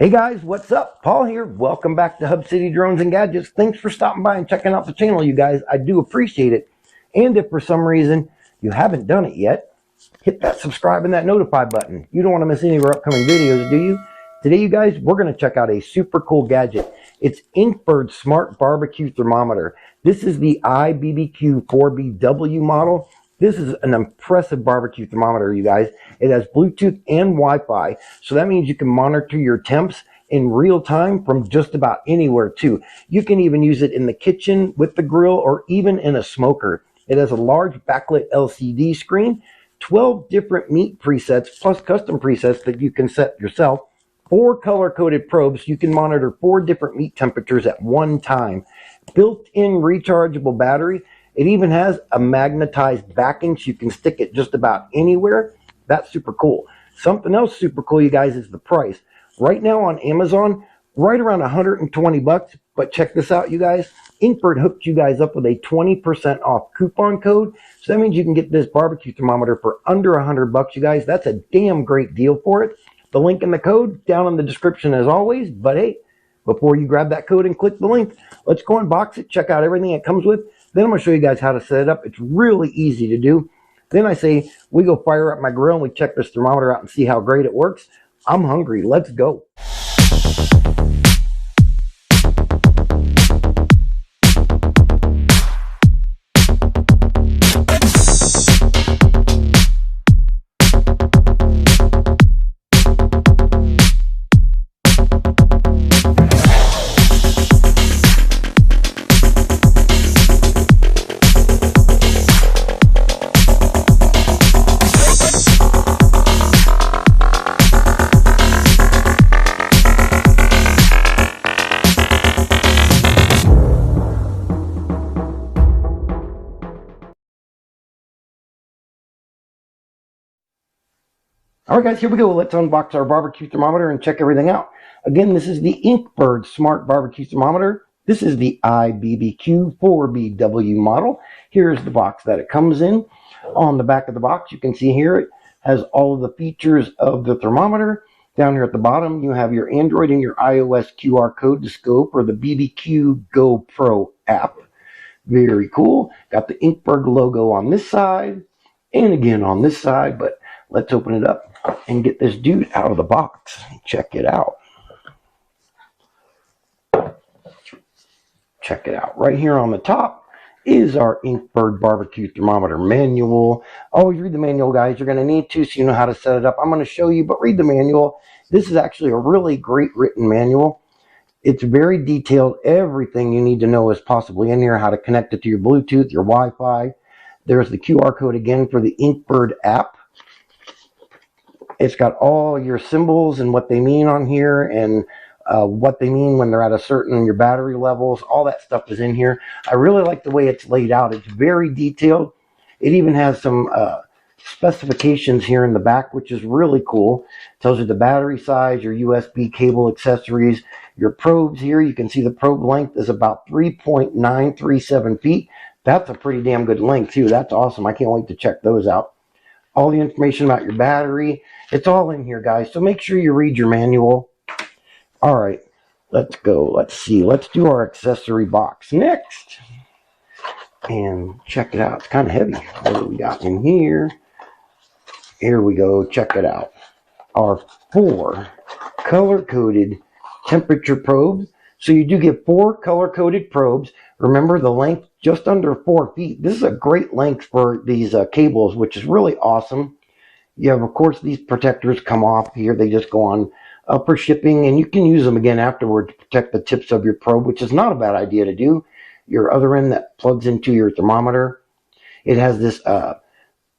Hey guys, what's up? Paul here. Welcome back to Hub City Drones and Gadgets. Thanks for stopping by and checking out the channel, you guys. I do appreciate it. And if for some reason you haven't done it yet, hit that subscribe and that notify button. You don't want to miss any of our upcoming videos, do you? Today, you guys, we're going to check out a super cool gadget. It's INKBIRD Smart BBQ Thermometer. This is the IBBQ-4BW model. This is an impressive barbecue thermometer, you guys. It has Bluetooth and Wi-Fi, so that means you can monitor your temps in real time from just about anywhere too. You can even use it in the kitchen with the grill or even in a smoker. It has a large backlit LCD screen, 12 different meat presets plus custom presets that you can set yourself, 4 color-coded probes. You can monitor 4 different meat temperatures at one time, built-in rechargeable battery. It even has a magnetized backing so you can stick it just about anywhere. That's super cool. Something else super cool, you guys, is the price. Right now on Amazon, right around 120 bucks. But check this out, you guys. INKBIRD hooked you guys up with a 20% off coupon code. So that means you can get this barbecue thermometer for under 100 bucks, you guys. That's a damn great deal for it. The link and the code down in the description as always. But hey, before you grab that code and click the link, let's go unbox it, check out everything it comes with. Then I'm going to show you guys how to set it up. It's really easy to do. Then I say we go fire up my grill and we check this thermometer out and see how great it works. I'm hungry. Let's go. Alright guys, here we go. Let's unbox our barbecue thermometer and check everything out. Again, this is the INKBIRD Smart BBQ Thermometer. This is the IBBQ-4BW model. Here's the box that it comes in. On the back of the box, you can see here it has all of the features of the thermometer. Down here at the bottom, you have your Android and your iOS QR code to scope, or the BBQgo Pro app. Very cool. Got the INKBIRD logo on this side and again on this side, but let's open it up and get this dude out of the box. Check it out. Check it out. Right here on the top is our INKBIRD barbecue thermometer manual. Always read the manual, guys. You're going to need to, so you know how to set it up. I'm going to show you, but read the manual. This is actually a really great written manual. It's very detailed. Everything you need to know is possibly in here. How to connect it to your Bluetooth, your Wi-Fi. There's the QR code again for the INKBIRD app. It's got all your symbols and what they mean on here, and what they mean when they're at a certain, your battery levels. All that stuff is in here. I really like the way it's laid out. It's very detailed. It even has some specifications here in the back, which is really cool. It tells you the battery size, your USB cable accessories, your probes here. You can see the probe length is about 3.937 feet. That's a pretty damn good length too. That's awesome. I can't wait to check those out. All the information about your battery, it's all in here, guys. So make sure you read your manual. All right, let's go. Let's see. Let's do our accessory box next. And check it out. It's kind of heavy. What do we got in here? Here we go. Check it out. Our 4 color-coded temperature probes. So you do get 4 color-coded probes. Remember, the length just under 4 feet. This is a great length for these cables, which is really awesome. You have, of course, these protectors come off here. They just go on for shipping, and you can use them again afterward to protect the tips of your probe, which is not a bad idea to do. Your other end that plugs into your thermometer. It has this, I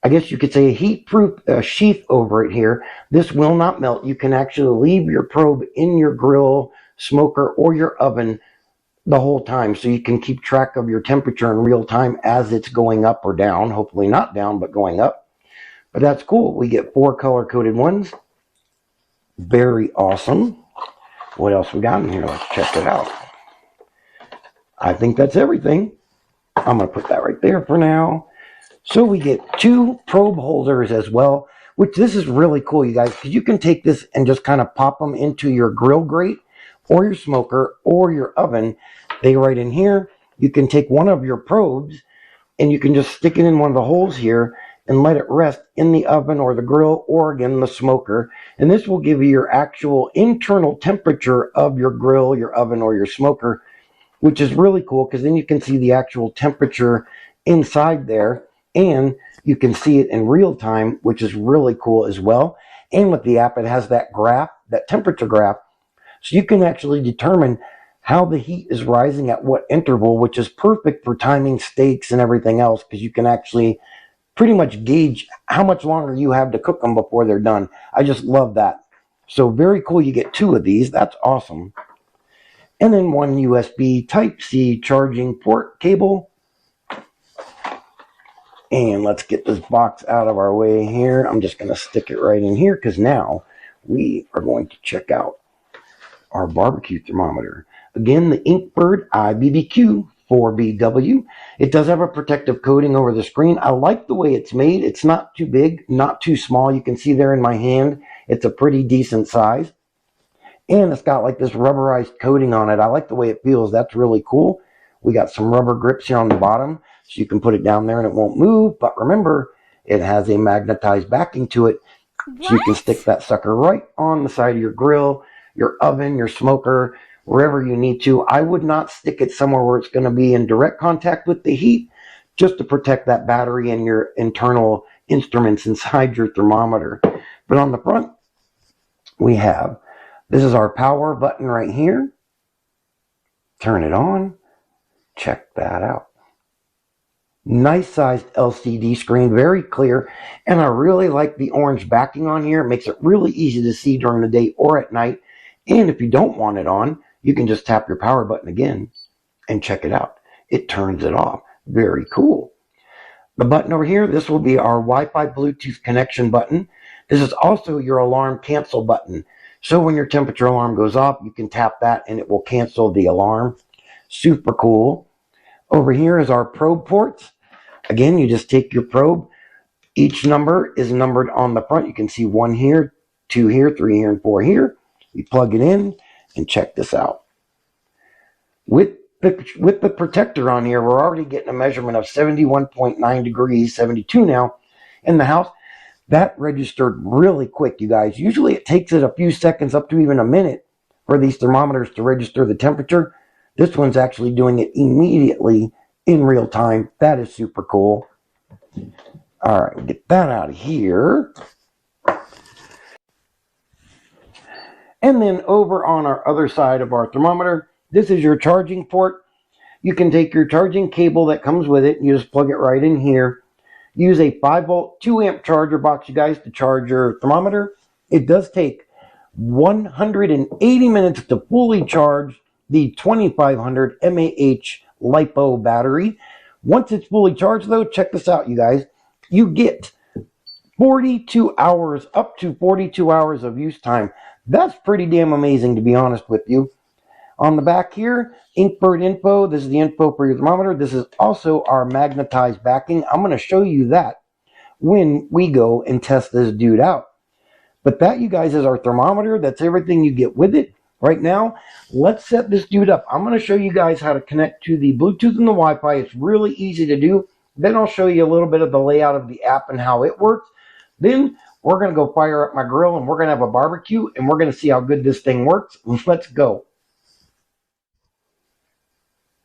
guess you could say, a heat-proof sheath over it here. This will not melt. You can actually leave your probe in your grill, smoker, or your oven the whole time, so you can keep track of your temperature in real time as it's going up or down. Hopefully not down, but going up. But that's cool. We get 4 color-coded ones. Very awesome. What else we got in here? Let's check it out. I think that's everything. I'm going to put that right there for now. So we get 2 probe holders as well. which this is really cool, you guys, because you can take this and just kind of pop them into your grill grate or your smoker or your oven. They right in here. You can take one of your probes and you can just stick it in one of the holes here and let it rest in the oven or the grill or again the smoker. And this will give you your actual internal temperature of your grill, your oven, or your smoker, which is really cool because then you can see the actual temperature inside there and you can see it in real time, which is really cool as well. And with the app, it has that graph, that temperature graph, so you can actually determine how the heat is rising at what interval, which is perfect for timing steaks and everything else because you can actually pretty much gauge how much longer you have to cook them before they're done. I just love that. So very cool. You get 2 of these. That's awesome. And then 1 USB Type-C charging port cable. And let's get this box out of our way here. I'm just going to stick it right in here because now we are going to check out our barbecue thermometer. Again, the INKBIRD IBBQ-4BW. It does have a protective coating over the screen. I like the way it's made. It's not too big, not too small. You can see there in my hand, it's a pretty decent size. And it's got like this rubberized coating on it. I like the way it feels. That's really cool. We got some rubber grips here on the bottom, so you can put it down there and it won't move. But remember, it has a magnetized backing to it, so you can stick that sucker right on the side of your grill, your oven, your smoker, wherever you need to. I would not stick it somewhere where it's going to be in direct contact with the heat, just to protect that battery and your internal instruments inside your thermometer. But on the front, we have, this is our power button right here. Turn it on. Check that out. Nice sized LCD screen, very clear. And I really like the orange backing on here. It makes it really easy to see during the day or at night. And if you don't want it on, you can just tap your power button again and check it out. It turns it off. Very cool. The button over here, this will be our Wi-Fi Bluetooth connection button. This is also your alarm cancel button. So when your temperature alarm goes off, you can tap that and it will cancel the alarm. Super cool. Over here is our probe ports. Again, you just take your probe. Each number is numbered on the front. You can see 1 here, 2 here, 3 here, and 4 here. You plug it in and check this out. With the protector on here, we're already getting a measurement of 71.9 degrees, 72 now in the house. That registered really quick, you guys. Usually it takes it a few seconds, up to even a minute, for these thermometers to register the temperature. This one's actually doing it immediately in real time. That is super cool. All right, get that out of here. And then over on our other side of our thermometer, this is your charging port. You can take your charging cable that comes with it and you just plug it right in here. Use a 5-volt, 2-amp charger box, you guys, to charge your thermometer. It does take 180 minutes to fully charge the 2500 mAh LiPo battery. Once it's fully charged, though, check this out, you guys. You get 42 hours, up to 42 hours of use time. That's pretty damn amazing, to be honest with you. On the back here, INKBIRD info. This is the info for your thermometer. This is also our magnetized backing. I'm going to show you that when we go and test this dude out. But that, you guys, is our thermometer. That's everything you get with it. Right now, let's set this dude up. I'm going to show you guys how to connect to the Bluetooth and the Wi-Fi. It's really easy to do. Then I'll show you a little bit of the layout of the app and how it works. Then we're going to go fire up my grill and we're going to have a barbecue and we're going to see how good this thing works. Let's go.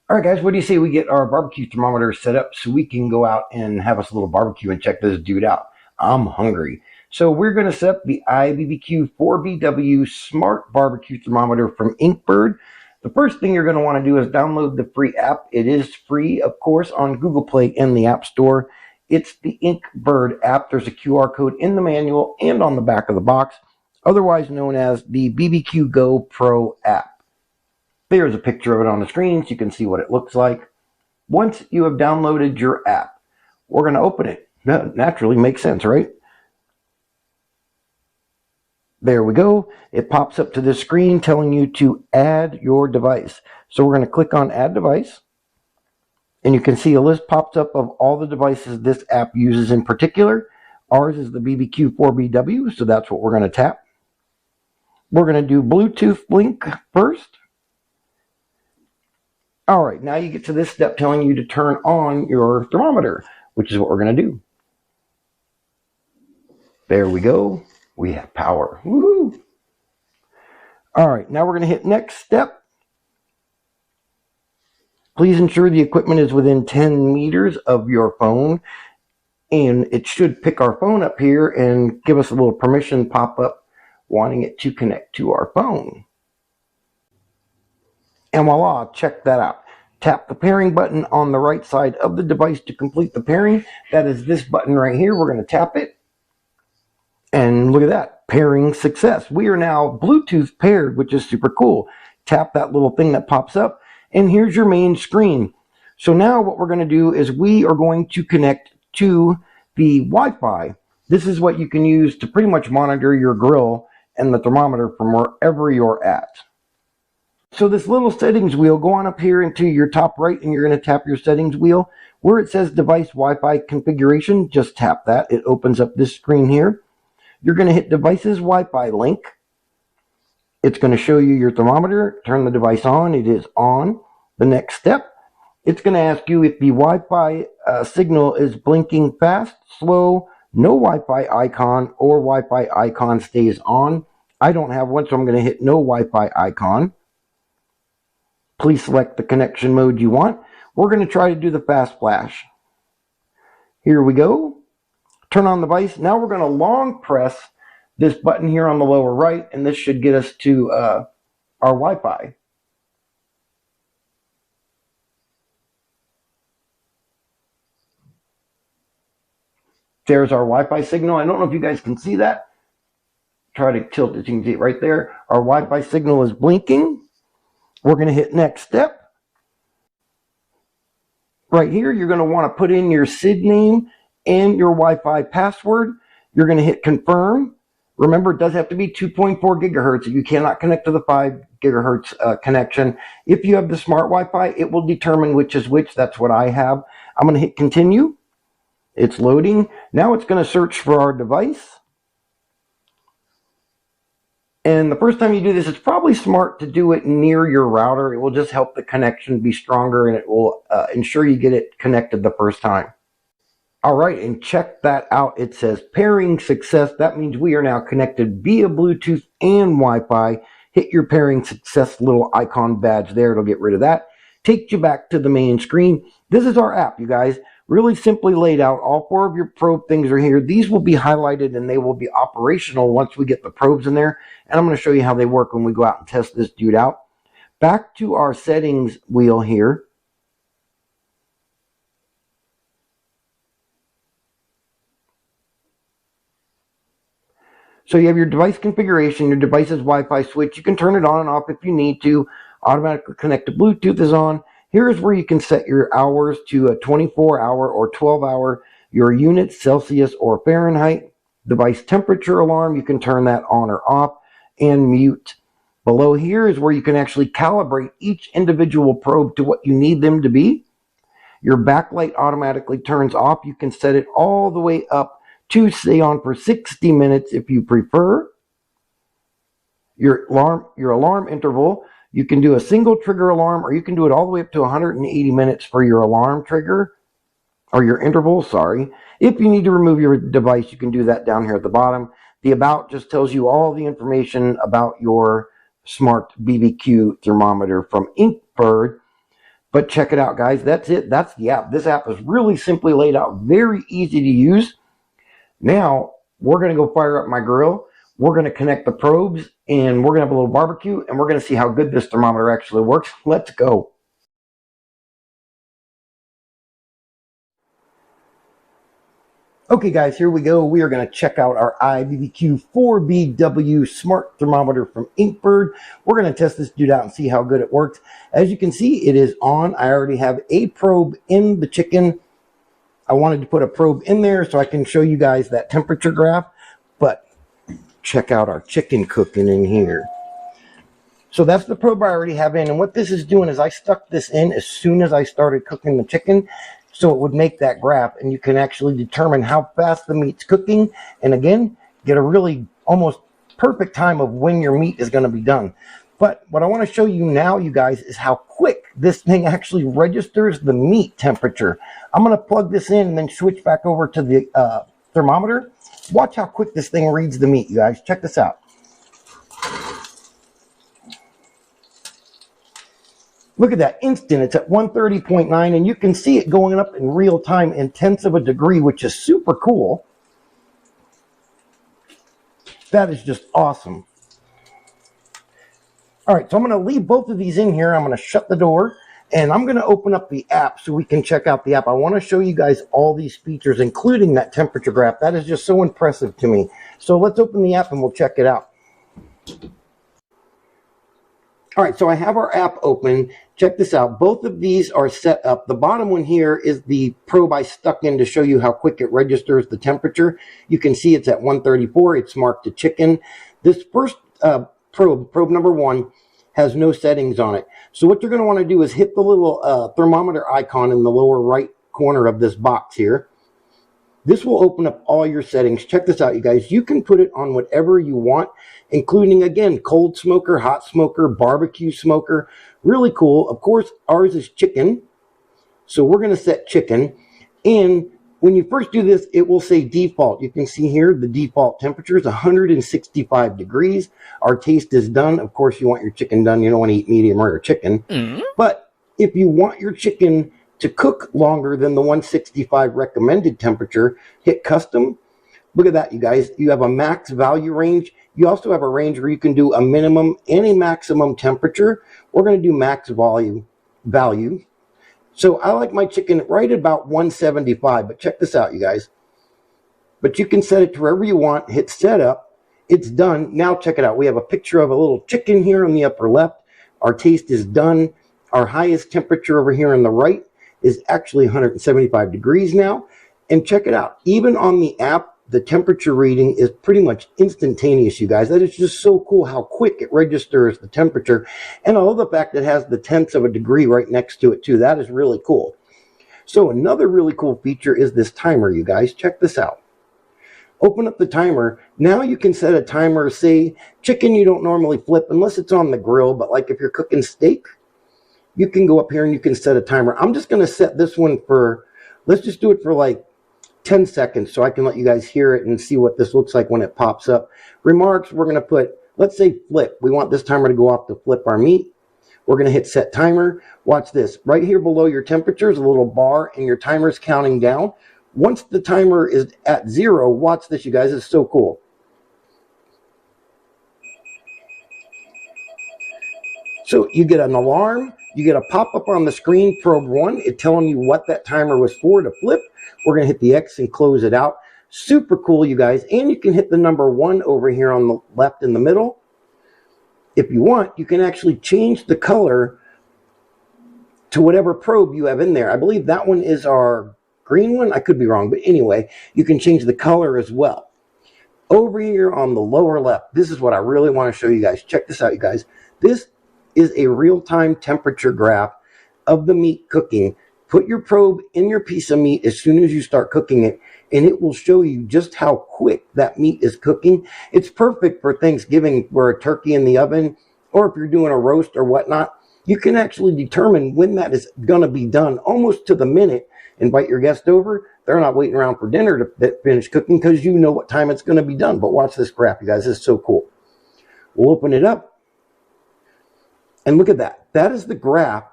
All right, guys, what do you say we get our barbecue thermometer set up so we can go out and have us a little barbecue and check this dude out? I'm hungry. So we're going to set up the IBBQ-4BW Smart BBQ Thermometer from INKBIRD. The first thing you're going to want to do is download the free app. It is free, of course, on Google Play and the App Store. It's the INKBIRD app. There's a QR code in the manual and on the back of the box, otherwise known as the BBQgo Pro app. There's a picture of it on the screen so you can see what it looks like. Once you have downloaded your app, we're going to open it. That naturally makes sense, right? There we go. It pops up to the screen telling you to add your device. So we're going to click on Add Device. And you can see a list pops up of all the devices this app uses in particular. Ours is the BBQ-4BW, so that's what we're going to tap. We're going to do Bluetooth link first. All right, now you get to this step telling you to turn on your thermometer, which is what we're going to do. There we go. We have power. Woohoo! All right, now we're going to hit next step. Please ensure the equipment is within 10 meters of your phone, and it should pick our phone up here and give us a little permission pop-up wanting it to connect to our phone. And voila, check that out. Tap the pairing button on the right side of the device to complete the pairing. That is this button right here. We're going to tap it. And look at that, pairing success. We are now Bluetooth paired, which is super cool. Tap that little thing that pops up, and here's your main screen. So now what we're going to do is we are going to connect to the Wi-Fi. This is what you can use to pretty much monitor your grill and the thermometer from wherever you're at. So this little settings wheel, go on up here into your top right, and you're going to tap your settings wheel. Where it says device Wi-Fi configuration, just tap that. It opens up this screen here. You're going to hit devices Wi-Fi link. It's going to show you your thermometer. Turn the device on. It is on. The next step, it's going to ask you if the Wi-Fi signal is blinking fast, slow, no Wi-Fi icon, or Wi-Fi icon stays on. I don't have one, so I'm going to hit no Wi-Fi icon. Please select the connection mode you want. We're going to try to do the fast flash. Here we go. Turn on the device. Now we're going to long press this button here on the lower right, and this should get us to our Wi-Fi. There's our Wi-Fi signal. I don't know if you guys can see that. Try to tilt it. You can see it right there. Our Wi-Fi signal is blinking. We're going to hit next step. Right here, you're going to want to put in your SID name and your Wi-Fi password. You're going to hit confirm. Remember, it does have to be 2.4 gigahertz. You cannot connect to the 5 gigahertz connection. If you have the smart Wi-Fi, it will determine which is which. That's what I have. I'm going to hit continue. It's loading. Now it's going to search for our device. And the first time you do this, it's probably smart to do it near your router. It will just help the connection be stronger, and it will ensure you get it connected the first time. All right, and check that out. It says pairing success. That means we are now connected via Bluetooth and Wi-Fi. Hit your pairing success little icon badge there. It'll get rid of that. Takes you back to the main screen. This is our app, you guys. Really simply laid out. All 4 of your probe things are here. These will be highlighted, and they will be operational once we get the probes in there. And I'm going to show you how they work when we go out and test this dude out. Back to our settings wheel here. So you have your device configuration, your device's Wi-Fi switch. You can turn it on and off if you need to. Automatically connect to Bluetooth is on. Here's where you can set your hours to a 24-hour or 12-hour, your units, Celsius or Fahrenheit. Device temperature alarm, you can turn that on or off, and mute. Below here is where you can actually calibrate each individual probe to what you need them to be. Your backlight automatically turns off. You can set it all the way up to stay on for 60 minutes if you prefer. Your alarm interval, you can do a single trigger alarm, or you can do it all the way up to 180 minutes for your alarm trigger, or your interval, sorry. If you need to remove your device, you can do that down here at the bottom. The about just tells you all the information about your smart BBQ thermometer from INKBIRD. But check it out, guys. That's it. That's the app. This app is really simply laid out, very easy to use. Now, we're going to go fire up my grill. We're going to connect the probes, and we're going to have a little barbecue, and we're going to see how good this thermometer actually works. Let's go. Okay, guys, here we go. We are going to check out our IBBQ-4BW Smart Thermometer from INKBIRD. We're going to test this dude out and see how good it works. As you can see, it is on. I already have a probe in the chicken. I wanted to put a probe in there so I can show you guys that temperature graph, but check out our chicken cooking in here. So that's the probe I already have in, and what this is doing is I stuck this in as soon as I started cooking the chicken. so it would make that graph, and you can actually determine how fast the meat's cooking, and again, get a really almost perfect time of when your meat is going to be done. But what I want to show you now, you guys, is how quick this thing actually registers the meat temperature. I'm going to plug this in and then switch back over to the thermometer. Watch how quick this thing reads the meat, you guys. Check this out. Look at that, instant. It's at 130.9, and you can see it going up in real time in tenths of a degree, which is super cool. That is just awesome. All right, so I'm going to leave both of these in here. I'm going to shut the door, and I'm going to open up the app so we can check out the app. I want to show you guys all these features, including that temperature graph. That is just so impressive to me. So let's open the app and we'll check it out. All right, so I have our app open. Check this out. Both of these are set up. The bottom one here is the probe I stuck in to show you how quick it registers the temperature. You can see it's at 134. It's marked to chicken. This first probe number 1, has no settings on it. So what you're going to want to do is hit the little thermometer icon in the lower right corner of this box here. This will open up all your settings. Check this out, you guys. You can put it on whatever you want, including, again, cold smoker, hot smoker, barbecue smoker. Really cool. Of course, ours is chicken. So we're going to set chicken. And when you first do this, it will say default. You can see here the default temperature is 165 degrees. Our taste is done. Of course, you want your chicken done. You don't want to eat medium rare chicken. But if you want your chicken to cook longer than the 165 recommended temperature, hit custom. Look at that, you guys. You have a max value range. You also have a range where you can do a minimum and a maximum temperature. We're going to do max value. So I like my chicken right about 175, but check this out, you guys. But you can set it to wherever you want, hit setup, it's done. Now check it out. We have a picture of a little chicken here on the upper left. Our taste is done. Our highest temperature over here on the right is actually 175 degrees now. And check it out. Even on the app, the temperature reading is pretty much instantaneous, you guys. That is just so cool how quick it registers the temperature. And I love the fact that it has the tenths of a degree right next to it too. That is really cool. So another really cool feature is this timer, you guys. Check this out. Open up the timer. Now you can set a timer. Say chicken you don't normally flip unless it's on the grill, but like if you're cooking steak, you can go up here and you can set a timer. I'm just going to set this one for, let's just do it for like 10 seconds so I can let you guys hear it and see what this looks like when it pops up. Remarks, we're going to put, let's say flip. We want this timer to go off to flip our meat. We're going to hit set timer. Watch this. Right here below your temperature is a little bar and your timer's counting down. Once the timer is at 0, watch this, you guys. It's so cool. So you get an alarm. You get a pop-up on the screen, probe 1, it's telling you what that timer was for to flip. We're going to hit the X and close it out. Super cool, you guys. And you can hit the number 1 over here on the left in the middle. If you want, you can actually change the color to whatever probe you have in there. I believe that one is our green one. I could be wrong, but anyway, you can change the color as well. Over here on the lower left, this is what I really want to show you guys. Check this out, you guys. This is a real-time temperature graph of the meat cooking. Put your probe in your piece of meat as soon as you start cooking it, and it will show you just how quick that meat is cooking. It's perfect for Thanksgiving for a turkey in the oven, or if you're doing a roast or whatnot. You can actually determine when that is going to be done almost to the minute. Invite your guest over. They're not waiting around for dinner to finish cooking because you know what time it's going to be done. But watch this graph, you guys. This is so cool. We'll open it up. And look at that. That is the graph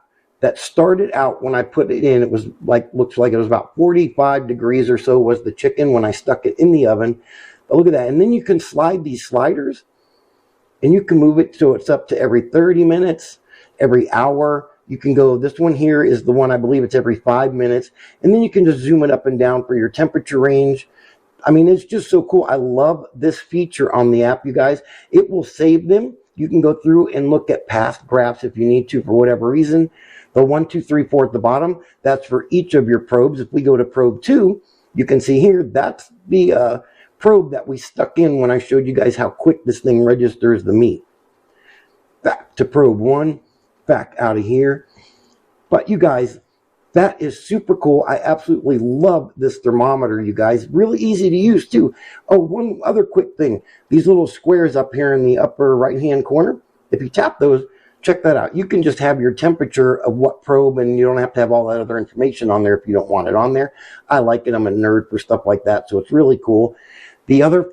that started out when I put it in. It was like, looks like it was about 45 degrees or so was the chicken when I stuck it in the oven. But look at that. And then you can slide these sliders and you can move it so it's up to every 30 minutes, every hour. You can go, this one here is the one, I believe it's every 5 minutes. And then you can just zoom it up and down for your temperature range. I mean, it's just so cool. I love this feature on the app, you guys. It will save them. You can go through and look at past graphs if you need to for whatever reason. The 1, 2, 3, 4 at the bottom, that's for each of your probes. If we go to probe 2, you can see here, that's the probe that we stuck in when I showed you guys how quick this thing registers the meat. Back to probe 1, back out of here. But you guys, That is super cool. I absolutely love this thermometer, you guys. Really easy to use, too. Oh, one other quick thing. These little squares up here in the upper right-hand corner, if you tap those, check that out. You can just have your temperature of what probe, and you don't have to have all that other information on there if you don't want it on there. I like it. I'm a nerd for stuff like that, so it's really cool. The other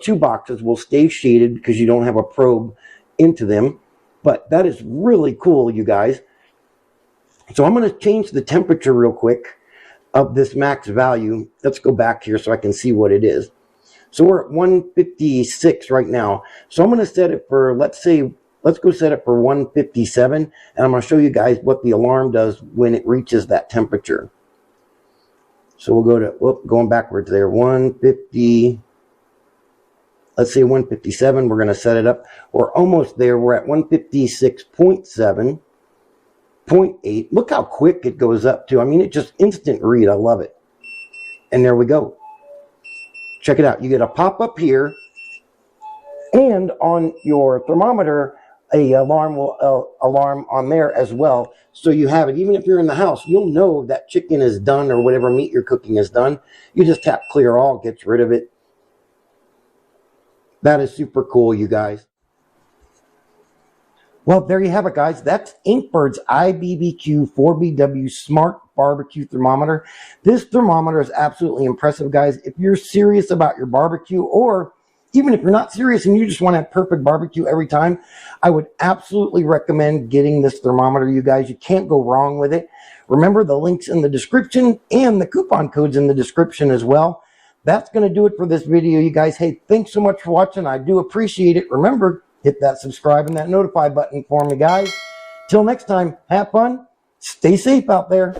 two boxes will stay shaded because you don't have a probe into them, but that is really cool, you guys. So I'm going to change the temperature real quick of this max value. Let's go back here so I can see what it is. So we're at 156 right now. So I'm going to set it for, let's go set it for 157. And I'm going to show you guys what the alarm does when it reaches that temperature. So we'll go to, going backwards there, 150. Let's say 157. We're going to set it up. We're almost there. We're at 156.7. 0.8. Look how quick it goes up to. I mean, it just instant read. I love it. And there we go. Check it out. You get a pop-up here, and on your thermometer, a alarm will alarm on there as well. So you have it. Even if you're in the house, you'll know that chicken is done or whatever meat you're cooking is done. You just tap clear all, gets rid of it. That is super cool, you guys. Well, there you have it, guys. That's INKBIRD's IBBQ-4BW Smart BBQ Thermometer. This thermometer is absolutely impressive, guys. If you're serious about your barbecue, or even if you're not serious and you just want to have perfect barbecue every time, I would absolutely recommend getting this thermometer, you guys. You can't go wrong with it. Remember, the links in the description and the coupon codes in the description as well. That's going to do it for this video, you guys. Hey, thanks so much for watching. I do appreciate it. Remember, hit that subscribe and that notify button for me, guys. Till next time, have fun. Stay safe out there.